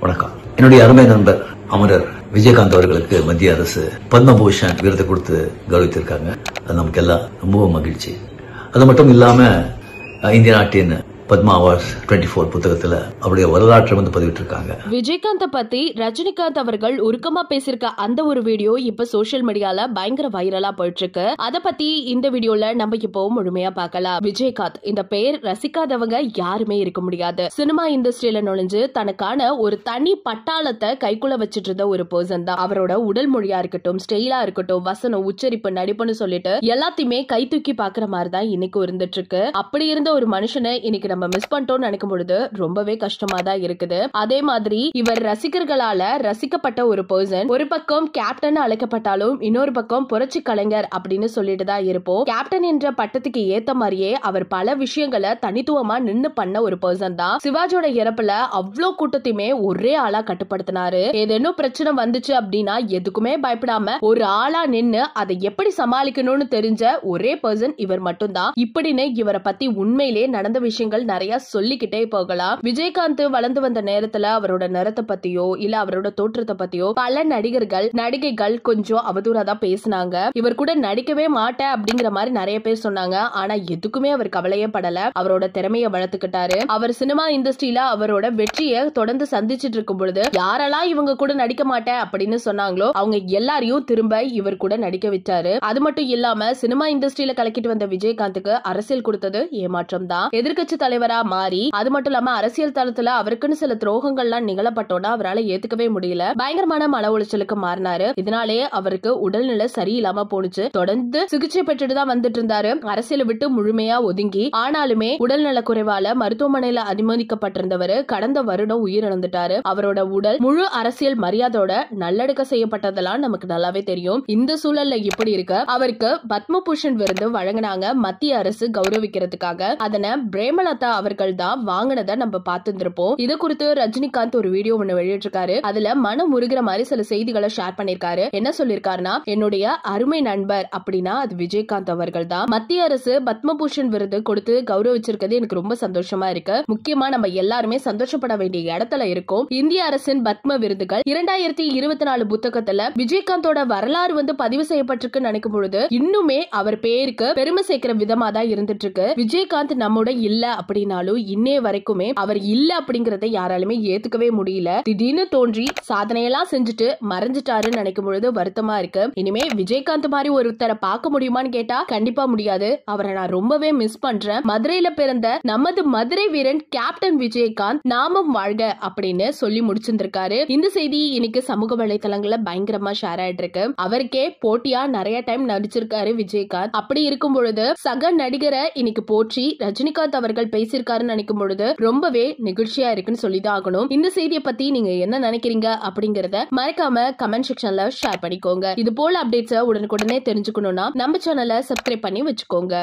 வணக்கம். என்னுடைய அருமை நண்பர் அமரர் விஜயகாந்த் அவர்களுக்கு மத்திய அரசு பத்மபூஷன் விருது கொடுத்து கௌரவித்திருக்காங்க. அது நமக்கு எல்லாம் ரொம்ப மகிழ்ச்சி. அது மட்டும் இல்லாம இந்திய நாட்டின் பத்மா அவார்ட்ஸ் 24 புத்தகத்துல அவருடைய வரலாற்றை பதிவிட்டு இருக்காங்க. விஜயகாந்த் பத்தி ரஜினிகாந்த் அவர்கள் உருக்கமா பேசிருக்க அந்த ஒரு வீடியோ இப்ப சோசியல் மீடியால பயங்கர வைரலா போயிட்டு இருக்கு. அத பத்தி இந்த வீடியோல நம்ம இப்போ முழுமையா பார்க்கலாம். விஜயகாந்த் இந்த பெயர் ரசிக்காதவங்க யாருமே இருக்க முடியாது. சினிமா இண்டஸ்ட்ரியில நுழைஞ்சு தனக்கான ஒரு தனி பட்டாளத்தை கைக்குள்ள வச்சிட்டு இருந்த ஒரு பர்சன் தான். அவரோட உடல் மொழியா இருக்கட்டும், ஸ்டைலா இருக்கட்டும், வசனம், உச்சரிப்பு, நடிப்புன்னு சொல்லிட்டு எல்லாத்தையுமே கை தூக்கி பாக்குற மாதிரி தான் இன்னைக்கு இருந்துட்டு இருக்கு. அப்படி இருந்த ஒரு மனுஷனை இன்னைக்கு நம்ம மிஸ் பண்ணிட்டோம்னு நினைக்கும் பொழுது ரொம்பவே கஷ்டமா தான் இருக்குது. அதே மாதிரி இவர் ரசிகர்களால ரசிக்கப்பட்ட ஒரு பர்சன். ஒரு பக்கம் கேப்டன் அழைக்கப்பட்டாலும் இன்னொரு பக்கம் புரட்சி கலைஞர் அப்படின்னு சொல்லிட்டு தான் இருப்போம். கேப்டன் என்ற பட்டத்துக்கு ஏத்த மாதிரியே அவர் பல விஷயங்களை தனித்துவமா நின்னு பண்ண ஒரு பர்சன் தான். சிவாஜியோட இறப்புல அவ்வளவு கூட்டத்தையுமே ஒரே ஆளா கட்டுப்படுத்தினாரு. ஏதேனும் பிரச்சனை வந்துச்சு அப்படின்னா எதுக்குமே பயப்படாம ஒரு ஆளா நின்னு அதை எப்படி சமாளிக்கணும்னு தெரிஞ்ச ஒரே பர்சன் இவர் மட்டும் தான். இப்படின்னு இவரை பத்தி உண்மையிலே நடந்த விஷயங்கள் நிறைய சொல்லிக்கிட்டே போகலாம். விஜயகாந்த் வளர்ந்து வந்த நேரத்துல அவரோட நிறத்தை பத்தியோ இல்ல அவரோட தோற்றத்தை பத்தியோ பல நடிகைகள் கொஞ்சம் அவதூறா தான் பேசினாங்க. இவர் கூட நடிக்கவே மாட்டேன் அப்படிங்கிற மாதிரி நிறைய பேர் சொன்னாங்க. ஆனா எதுக்குமே அவர் கவலையே படல. அவரோட திறமையை வளர்த்துக்கிட்டாரு. அவர் சினிமா இண்டஸ்ட்ரியில அவரோட வெற்றியை தொடர்ந்து சந்திச்சிட்டு இருக்கும் பொழுது யாரெல்லாம் இவங்க கூட நடிக்க மாட்டேன் அப்படின்னு சொன்னாங்களோ அவங்க எல்லாரையும் திரும்ப இவர் கூட நடிக்க வச்சாரு. அது மட்டும் இல்லாம சினிமா இண்டஸ்ட்ரியில கலக்கிட்டு வந்த விஜயகாந்துக்கு அரசியல் கொடுத்தது ஏமாற்றம் தான். எதிர்க்கட்சி தலைவரா மாறி அது மட்டும் இல்லாம அரசியல் தளத்துல அவருக்குன்னு சில துரோகங்கள்லாம் நிகழப்பட்டோன்னா அவரால் ஏத்துக்கவே முடியல. பயங்கரமான மன உளைச்சலுக்கு மாறினாரு. இதனாலே அவருக்கு உடல்நிலை சரியில்லாம போனுச்சு. தொடர்ந்து சிகிச்சை பெற்றுட்டு தான் வந்துட்டு இருந்தாரு. அரசியலை விட்டு முழுமையா ஒதுங்கி ஆனாலுமே உடல்நல குறைவால மருத்துவமனையில அனுமதிக்கப்பட்டிருந்தவர் கடந்த வருடம் உயிரிழந்துட்டாரு. அவரோட உடல் முழு அரசியல் மரியாதையோட நல்லடக்க செய்யப்பட்டதெல்லாம் நமக்கு நல்லாவே தெரியும். இந்த சூழல்ல இப்படி இருக்க அவருக்கு பத்மபூஷன் விருது வழங்கினாங்க மத்திய அரசு கௌரவிக்கிறதுக்காக. அதனை பிரேமலதா அவர்கள் தான் வாங்கினதை நம்ம பார்த்திருப்போம். இது குறித்து ரஜினிகாந்த் ஒரு வீடியோ ஒண்ணு வெளியிட்டிருக்காரு. அதுல மனம் உருகிற மாதிரி சில செய்திகளை ஷேர் பண்ணிருக்காரு. என்ன சொல்லிருக்காருன்னா, என்னுடைய அருமை நண்பர் அப்படின்னா அது விஜயகாந்த் அவர்கள் தான். மத்திய அரசு பத்மபூஷன் விருது கொடுத்து கௌரவிச்சிருக்கிறது எனக்கு ரொம்ப சந்தோஷமா இருக்கு. முக்கியமா நம்ம எல்லாருமே சந்தோஷப்பட வேண்டிய இடத்துல இருக்கோம். இந்திய அரசின் பத்ம விருதுகள் 2024 புத்தகத்துல விஜயகாந்தோட வரலாறு பதிவு செய்யப்பட்டிருக்கு நினைக்கும் பொழுது இன்னுமே அவர் பேருக்கு பெருமை சேர்க்கிற விதமா தான் இருந்துட்டு இருக்கு. விஜயகாந்த் நம்மோட இல்ல அப்படின்னாலும் இன்னே வரைக்குமே அவர் இல்ல அப்படிங்கறத யாராலுமே ஏத்துக்கவே முடியல. திடீர்னு தோன்றி சாதனையெல்லாம் செஞ்சுட்டு மறைஞ்சிட்டாருன்னு நினைக்கும் பொழுது வருத்தமா இருக்கு. இனிமே விஜயகாந்த் மாதிரி ஒருத்தரை பார்க்க முடியுமான்னு கேட்டா கண்டிப்பா முடியாது. அவரை நான் ரொம்பவே மிஸ் பண்றேன். மதுரையில பிறந்த நமது மதுரை வீரன் கேப்டன் விஜயகாந்த் நாமம் வாழ்க அப்படின்னு சொல்லி முடிச்சிருந்திருக்காரு. இந்த செய்தி இன்னைக்கு சமூக வலைதளங்கள்ல பயங்கரமா ஷேர் ஆயிட்டு இருக்கு. அவருக்கே போட்டியா நிறைய டைம் நடிச்சிருக்காரு விஜயகாந்த். அப்படி இருக்கும் பொழுது சக நடிகரை இன்னைக்கு போற்றி ரஜினிகாந்த் அவர்கள் பேசியிருக்காருன்னு நினைக்கும் பொழுது ரொம்பவே நெகிழ்ச்சியா இருக்குன்னு சொல்லிதான் ஆகணும். இந்த செய்தியை பத்தி நீங்க என்ன நினைக்கிறீங்க அப்படிங்கறத மறக்காம கமெண்ட் செக்ஷன்ல ஷேர் பண்ணிக்கோங்க. இது போல அப்டேட்ஸ் உடனுக்குடனே தெரிஞ்சுக்கணும்னா நம்ம சேனலை சப்ஸ்கிரைப் பண்ணி வச்சுக்கோங்க.